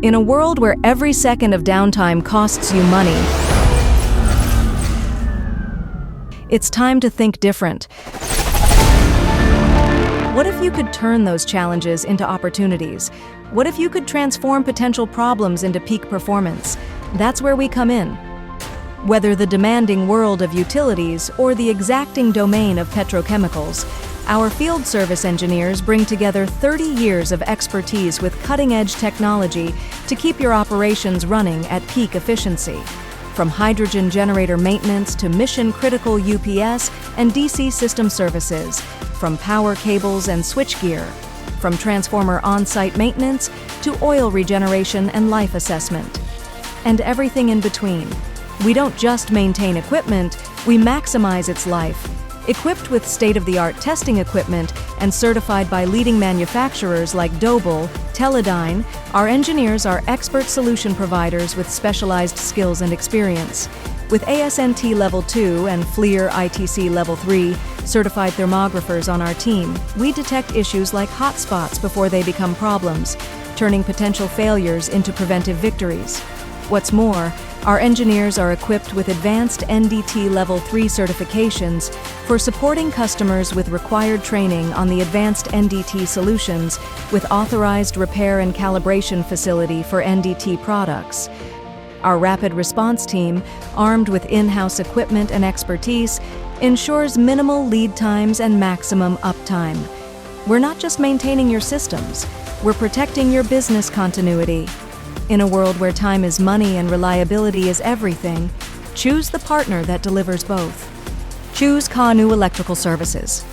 In a world where every second of downtime costs you money, it's time to think different. What if you could turn those challenges into opportunities? What if you could transform potential problems into peak performance? That's where we come in. Whether the demanding world of utilities or the exacting domain of petrochemicals, our field service engineers bring together 30 years of expertise with cutting-edge technology to keep your operations running at peak efficiency. From hydrogen generator maintenance to mission-critical UPS and DC system services, from power cables and switchgear, from transformer on-site maintenance to oil regeneration and life assessment, and everything in between. We don't just maintain equipment, we maximize its life. Equipped with state-of-the-art testing equipment and certified by leading manufacturers like Doble, Teledyne, our engineers are expert solution providers with specialized skills and experience. With ASNT Level 2 and FLIR ITC Level 3 certified thermographers on our team, we detect issues like hotspots before they become problems, turning potential failures into preventive victories. What's more, our engineers are equipped with advanced NDT Level 3 certifications for supporting customers with required training on the advanced NDT solutions with authorized repair and calibration facility for NDT products. Our rapid response team, armed with in-house equipment and expertise, ensures minimal lead times and maximum uptime. We're not just maintaining your systems, we're protecting your business continuity. In a world where time is money and reliability is everything, choose the partner that delivers both. Choose Kanoo Electrical Services.